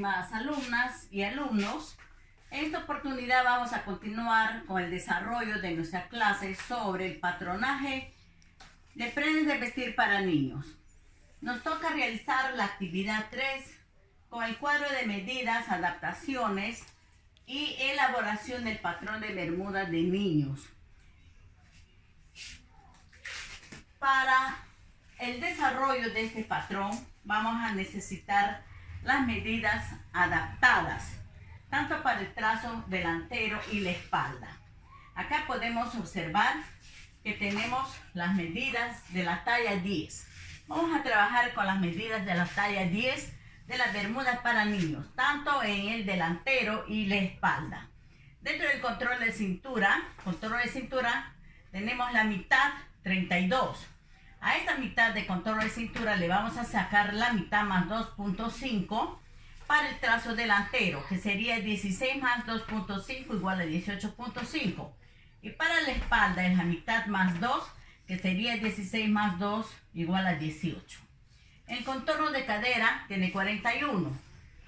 estimadas alumnas y alumnos. En esta oportunidad vamos a continuar con el desarrollo de nuestra clase sobre el patronaje de prendas de vestir para niños. Nos toca realizar la actividad 3 con el cuadro de medidas, adaptaciones y elaboración del patrón de bermudas de niños. Para el desarrollo de este patrón vamos a necesitar las medidas adaptadas, tanto para el trazo delantero y la espalda. Acá podemos observar que tenemos las medidas de la talla 10. Vamos a trabajar con las medidas de la talla 10 de las bermudas para niños, tanto en el delantero y la espalda. Dentro del control de cintura tenemos la mitad 32. A esta mitad de contorno de cintura le vamos a sacar la mitad más 2.5 para el trazo delantero, que sería 16 más 2.5 igual a 18.5. Y para la espalda es la mitad más 2, que sería 16 más 2 igual a 18. El contorno de cadera tiene 41.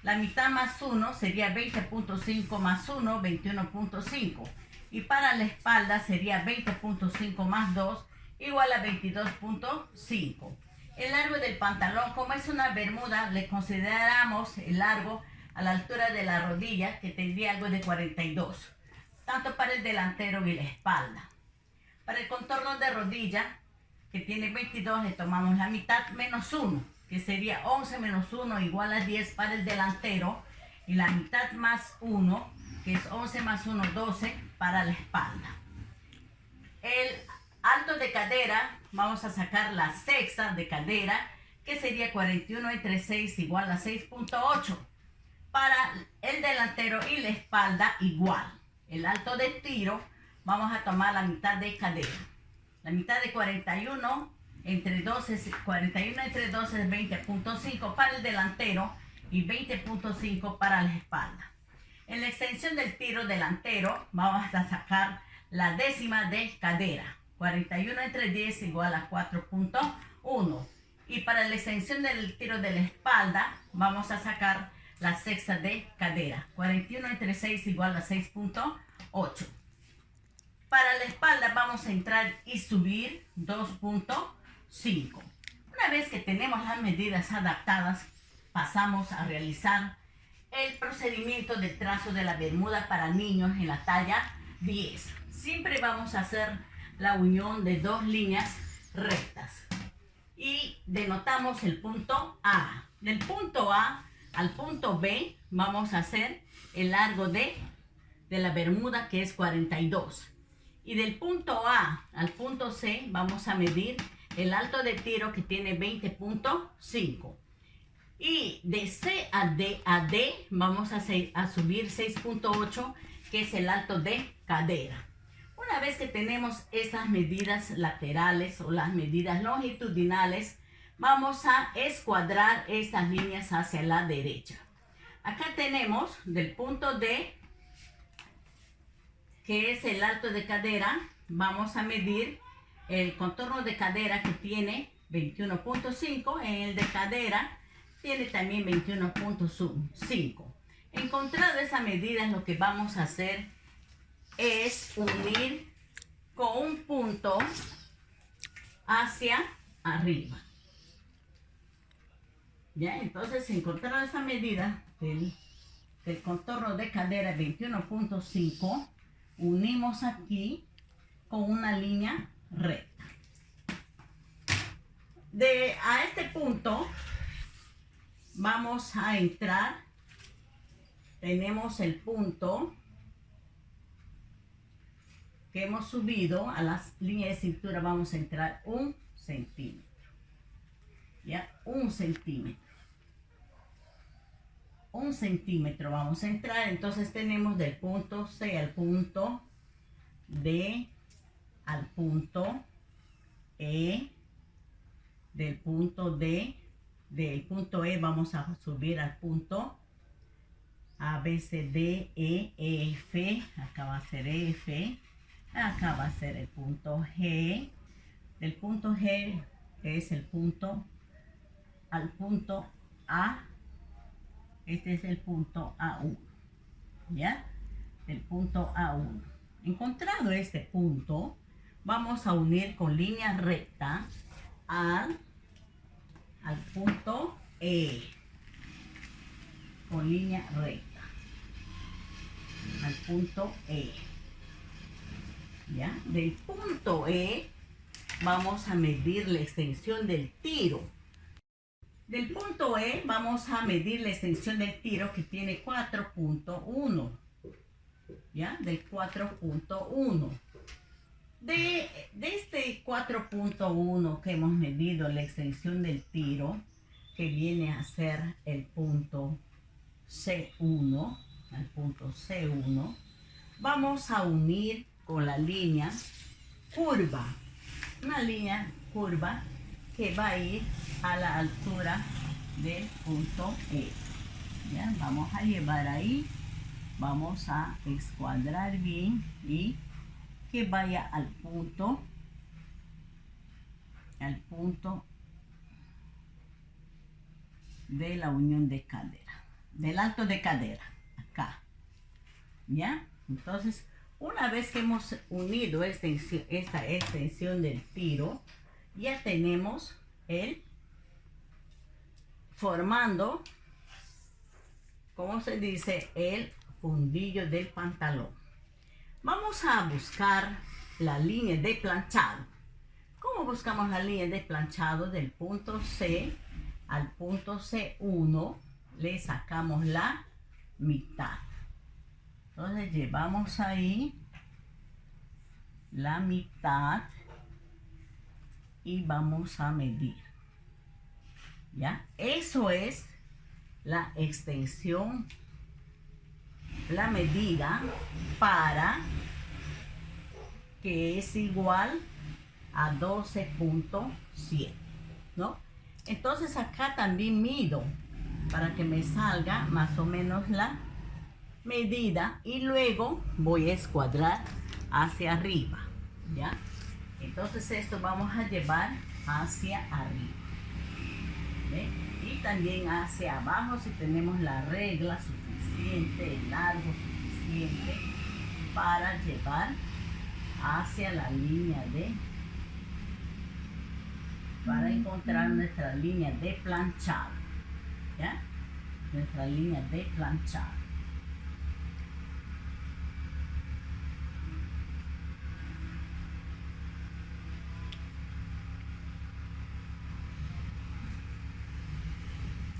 La mitad más 1 sería 20.5 más 1, 21.5. Y para la espalda sería 20.5 más 2, igual a 22.5. El largo del pantalón, como es una bermuda, le consideramos el largo a la altura de la rodilla, que tendría algo de 42, tanto para el delantero y la espalda. Para el contorno de rodilla, que tiene 22, le tomamos la mitad menos 1, que sería 11 menos 1 igual a 10 para el delantero, y la mitad más 1, que es 11 más 1, 12 para la espalda. El alto de cadera, vamos a sacar la sexta de cadera, que sería 41 entre 6 igual a 6.8. Para el delantero y la espalda igual. El alto de tiro, vamos a tomar la mitad de cadera. La mitad de 41 entre 12 es 20.5 para el delantero y 20.5 para la espalda. En la extensión del tiro delantero, vamos a sacar la décima de cadera. 41 entre 10 igual a 4.1. Y para la extensión del tiro de la espalda, vamos a sacar la sexta de cadera. 41 entre 6 igual a 6.8. Para la espalda vamos a entrar y subir 2.5. Una vez que tenemos las medidas adaptadas, pasamos a realizar el procedimiento del trazo de la bermuda para niños en la talla 10. Siempre vamos a hacer la unión de dos líneas rectas y denotamos el punto A. Del punto A al punto B vamos a hacer el largo de la bermuda, que es 42, y del punto A al punto C vamos a medir el alto de tiro, que tiene 20.5, y de C a D vamos a subir 6.8, que es el alto de cadera. Una vez que tenemos estas medidas laterales o las medidas longitudinales, vamos a escuadrar estas líneas hacia la derecha. Acá tenemos del punto D, que es el alto de cadera, vamos a medir el contorno de cadera, que tiene 21.5, en el de cadera tiene también 21.5. Encontrado esa medida, lo que vamos a hacer es unir con un punto hacia arriba. Ya, entonces, encontrando esa medida del contorno de cadera 21.5, unimos aquí con una línea recta. A este punto vamos a entrar, tenemos el punto que hemos subido a las líneas de cintura, vamos a entrar 1 centímetro. Ya, 1 centímetro. 1 centímetro vamos a entrar. Entonces tenemos del punto C al punto D al punto E. Del punto D, del punto E vamos a subir al punto A, B, C, D, E, F. Acá va a ser F. Acá va a ser el punto G. Del punto G, que es el punto, al punto A, Este es el punto A1, ¿ya? El punto A1. Encontrado este punto, vamos a unir con línea recta al punto E. Con línea recta. Al punto E. ¿Ya? Del punto E vamos a medir la extensión del tiro. Del punto E vamos a medir la extensión del tiro que tiene 4.1. ¿Ya? Del 4.1. De este 4.1 que hemos medido la extensión del tiro, que viene a ser el punto C1, al punto C1, vamos a unir con la línea curva, una línea curva que va a ir a la altura del punto E. ¿Ya? Vamos a llevar ahí, vamos a escuadrar bien y que vaya al punto de la unión de cadera, del alto de cadera, acá. ¿Ya? Entonces, una vez que hemos unido esta extensión del tiro, ya tenemos formando, ¿cómo se dice? El fundillo del pantalón. Vamos a buscar la línea de planchado. ¿Cómo buscamos la línea de planchado? Del punto C al punto C1 le sacamos la mitad. Entonces llevamos ahí la mitad y vamos a medir. ¿Ya? Eso es la extensión, la medida para que es igual a 12.7, ¿no? Entonces acá también mido para que me salga más o menos la medida y luego voy a escuadrar hacia arriba, ¿ya? Entonces esto vamos a llevar hacia arriba, ¿ve? Y también hacia abajo si tenemos la regla suficiente, el largo suficiente para llevar hacia la línea para encontrar nuestra línea de planchado, ¿ya? Nuestra línea de planchado.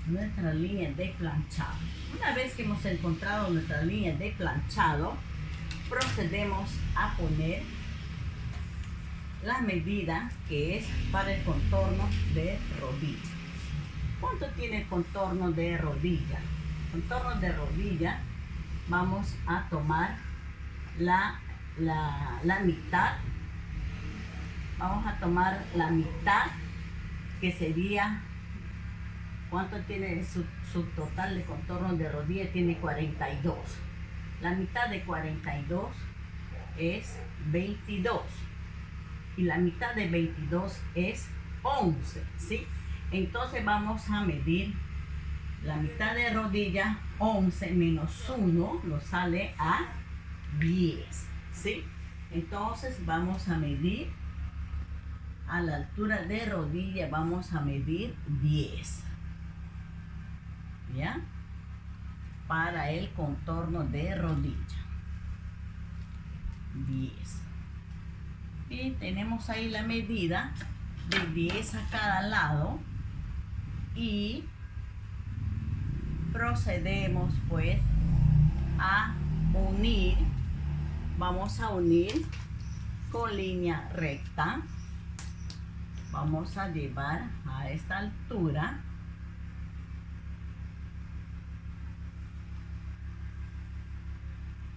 Nuestra línea de planchado. Una vez que hemos encontrado nuestra línea de planchado, procedemos a poner la medida que es para el contorno de rodilla. ¿Cuánto tiene el contorno de rodilla? El contorno de rodilla vamos a tomar la mitad. Vamos a tomar la mitad, que sería, ¿cuánto tiene su total de contorno de rodilla? Tiene 42. La mitad de 42 es 22. Y la mitad de 22 es 11, ¿sí? Entonces vamos a medir la mitad de rodilla, 11 menos 1 nos sale a 10, ¿sí? Entonces vamos a medir a la altura de rodilla, vamos a medir 10, ¿ya? Para el contorno de rodilla, 10. Y tenemos ahí la medida de 10 a cada lado y procedemos pues a unir. Vamos a unir con línea recta. Vamos a llevar a esta altura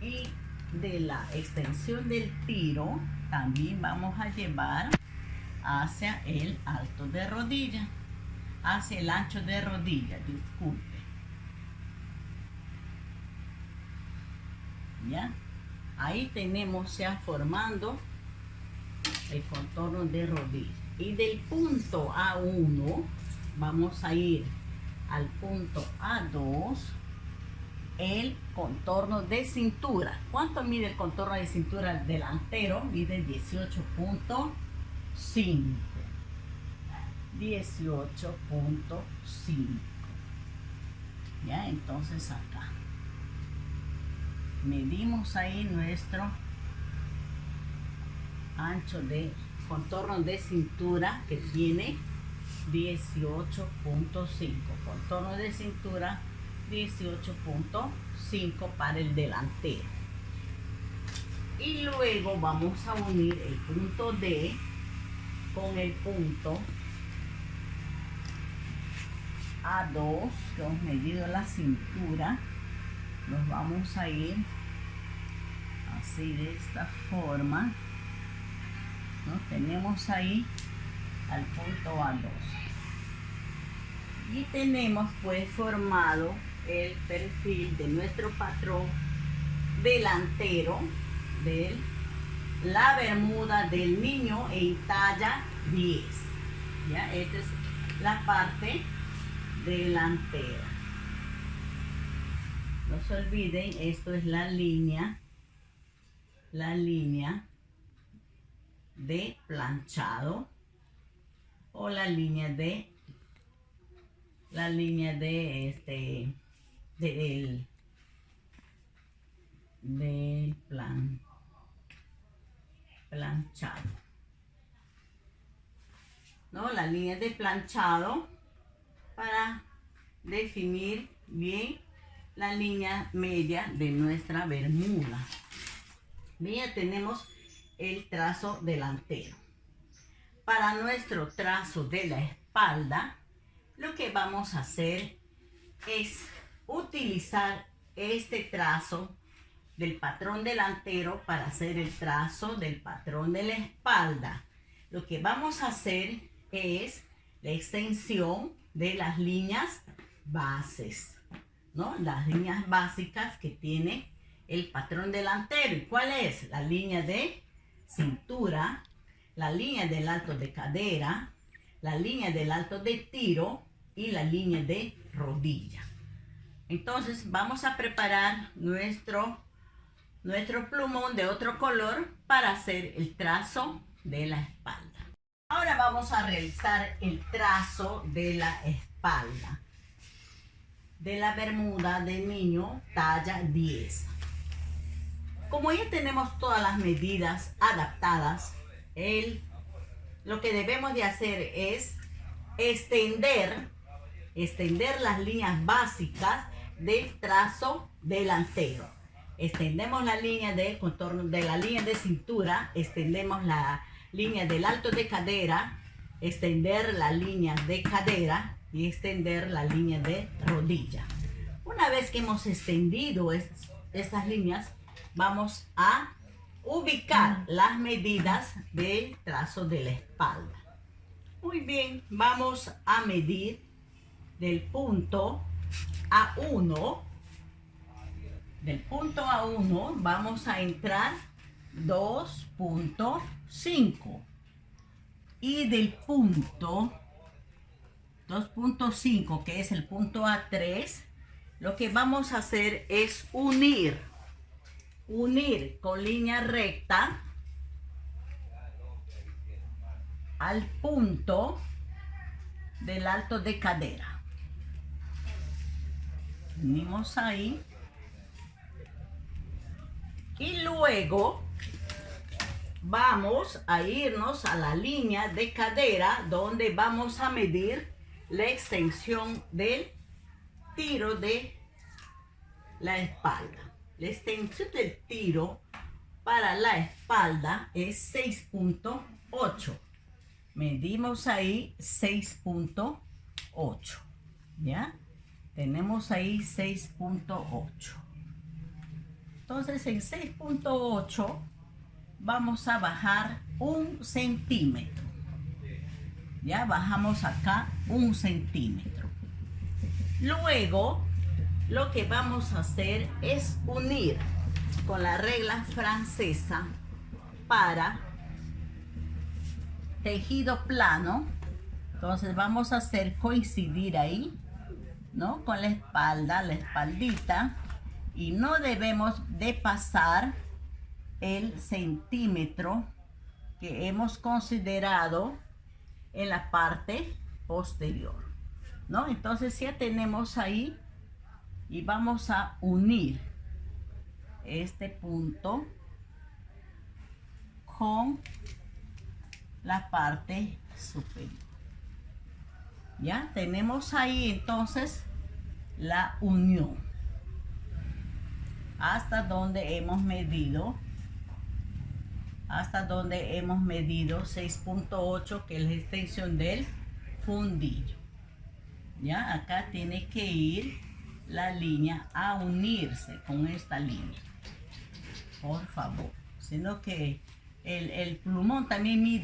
y de la extensión del tiro también vamos a llevar hacia el alto de rodilla, hacia el ancho de rodilla, disculpe. ¿Ya? Ahí tenemos ya formando el contorno de rodilla. Y del punto A1 vamos a ir al punto A2 el contorno de cintura. ¿Cuánto mide el contorno de cintura delantero? Mide 18.5. 18.5. Ya, entonces acá medimos ahí nuestro ancho de contorno de cintura, que tiene 18.5. Contorno de cintura 18.5 para el delantero. Y luego vamos a unir el punto D con el punto A2, que hemos medido la cintura. Nos vamos a ir así, de esta forma, ¿no? Tenemos ahí al punto A2 y tenemos pues formado el perfil de nuestro patrón delantero de la bermuda del niño en talla 10. Ya, esta es la parte delantera. No se olviden, esto es la línea de planchado, o la línea de del planchado, ¿no? La línea de planchado para definir bien la línea media de nuestra bermuda. Ya tenemos el trazo delantero. Para nuestro trazo de la espalda, lo que vamos a hacer es utilizar este trazo del patrón delantero para hacer el trazo del patrón de la espalda. Lo que vamos a hacer es la extensión de las líneas bases, ¿no? Las líneas básicas que tiene el patrón delantero. ¿Y cuál es? La línea de cintura, la línea del alto de cadera, la línea del alto de tiro y la línea de rodilla. Entonces vamos a preparar nuestro plumón de otro color para hacer el trazo de la espalda. Ahora vamos a realizar el trazo de la espalda de la bermuda de niño talla 10. Como ya tenemos todas las medidas adaptadas, lo que debemos de hacer es extender las líneas básicas del trazo delantero. Extendemos la línea de contorno de la línea de cintura, extendemos la línea del alto de cadera, extender la línea de cadera y extender la línea de rodilla. Una vez que hemos extendido estas líneas, vamos a ubicar las medidas del trazo de la espalda. Muy bien, vamos a medir del punto A1. Del punto A1 vamos a entrar 2.5 y del punto 2.5, que es el punto A3, lo que vamos a hacer es unir con línea recta al punto del alto de cadera. Unimos ahí y luego vamos a irnos a la línea de cadera, donde vamos a medir la extensión del tiro de la espalda. La extensión del tiro para la espalda es 6.8. Medimos ahí 6.8. ¿Ya? Tenemos ahí 6.8. Entonces en 6.8 vamos a bajar 1 centímetro. Ya bajamos acá 1 centímetro. Luego lo que vamos a hacer es unir con la regla francesa para tejido plano. Entonces vamos a hacer coincidir ahí, ¿no? Con la espalda, la espaldita. y no debemos de pasar el centímetro que hemos considerado en la parte posterior, ¿no? Entonces ya tenemos ahí y vamos a unir este punto con la parte superior. Ya tenemos ahí entonces la unión hasta donde hemos medido 6.8, que es la extensión del fundillo. Ya acá tiene que ir la línea a unirse con esta línea, por favor, sino que el plumón también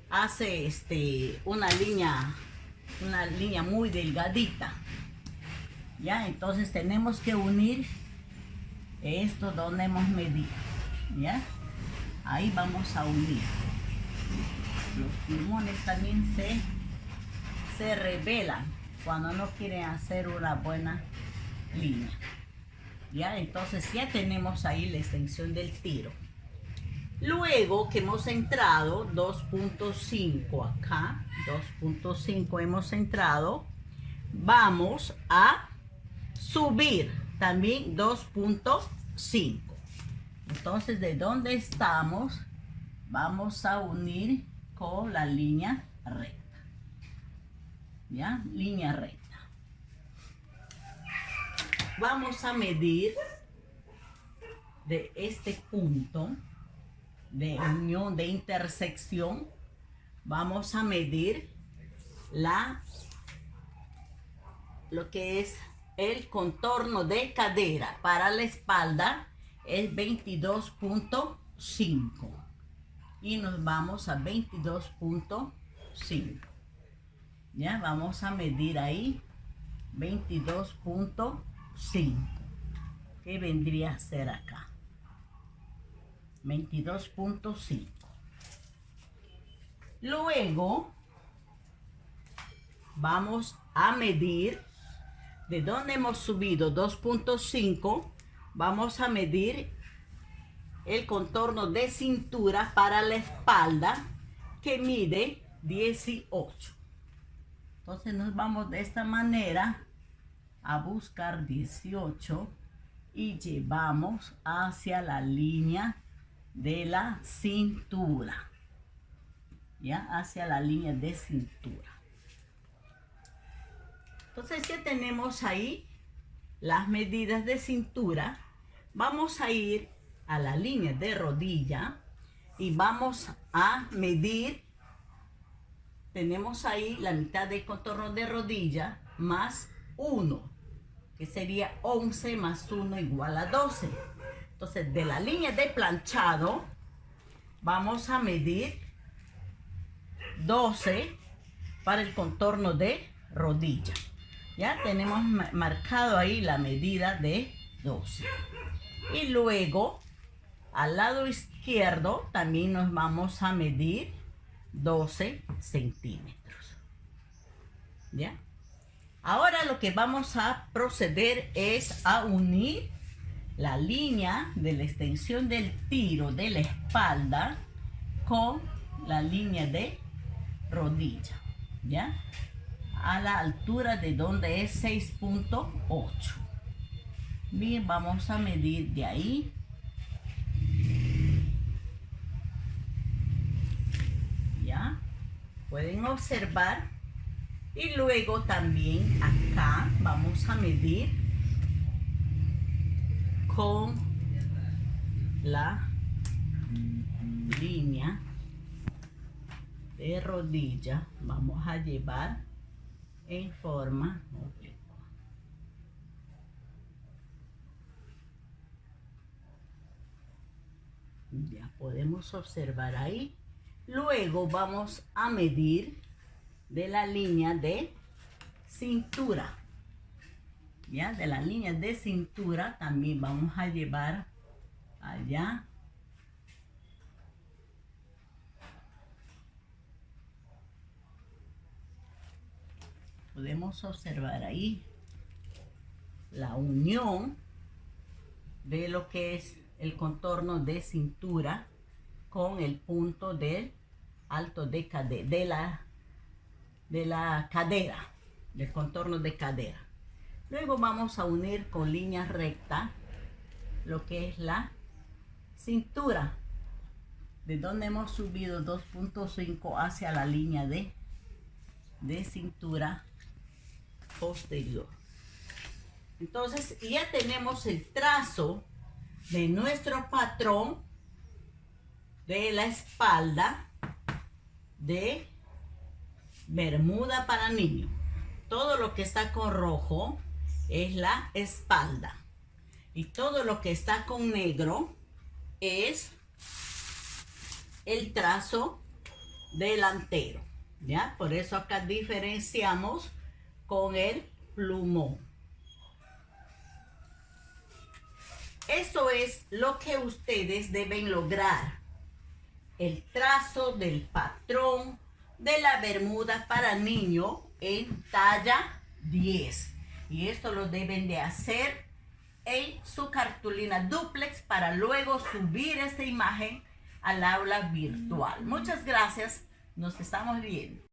hace una línea muy delgadita. Ya, entonces tenemos que unir esto donde hemos medido. Ya, ahí vamos a unir. Los plumones también se rebelan cuando no quieren hacer una buena línea. Ya, entonces ya tenemos ahí la extensión del tiro. Luego que hemos entrado 2.5 acá, 2.5 hemos entrado, vamos a subir también 2.5. Entonces, de donde estamos, vamos a unir con la línea recta. ¿Ya? Línea recta. Vamos a medir de este punto de unión, de intersección, vamos a medir lo que es el contorno de cadera para la espalda, es 22.5 y nos vamos a 22.5. ya vamos a medir ahí 22.5, que vendría a ser acá 22.5. Luego vamos a medir de donde hemos subido 2.5. Vamos a medir el contorno de cintura para la espalda, que mide 18. Entonces nos vamos de esta manera a buscar 18 y llevamos hacia la línea de la cintura, ya hacia la línea de cintura. Entonces ya tenemos ahí las medidas de cintura. Vamos a ir a la línea de rodilla y vamos a medir. Tenemos ahí la mitad del contorno de rodilla más 1, que sería 11 más 1 igual a 12. Entonces, de la línea de planchado vamos a medir 12 para el contorno de rodilla. Ya tenemos marcado ahí la medida de 12. Y luego, al lado izquierdo, también nos vamos a medir 12 centímetros. ¿Ya? Ahora lo que vamos a proceder es a unir la línea de la extensión del tiro de la espalda con la línea de rodilla, ¿ya? A la altura de donde es 6.8. Bien, vamos a medir de ahí. ¿Ya? Pueden observar. Y luego también acá vamos a medir con la línea de rodilla. Vamos a llevar en forma oblicua. Ya podemos observar ahí. Luego vamos a medir de la línea de cintura. Ya, de la línea de cintura también vamos a llevar allá. Podemos observar ahí la unión de lo que es el contorno de cintura con el punto del alto de cadera, de la cadera, del contorno de cadera. Luego vamos a unir con línea recta lo que es la cintura, de donde hemos subido 2.5 hacia la línea de cintura posterior. Entonces ya tenemos el trazo de nuestro patrón de la espalda de bermuda para niño. Todo lo que está con rojo es la espalda y todo lo que está con negro es el trazo delantero, ¿ya? Por eso acá diferenciamos con el plumón. Eso es lo que ustedes deben lograr: el trazo del patrón de la bermuda para niño en talla 10. Y esto lo deben de hacer en su cartulina dúplex para luego subir esta imagen al aula virtual. Muchas gracias, nos estamos viendo.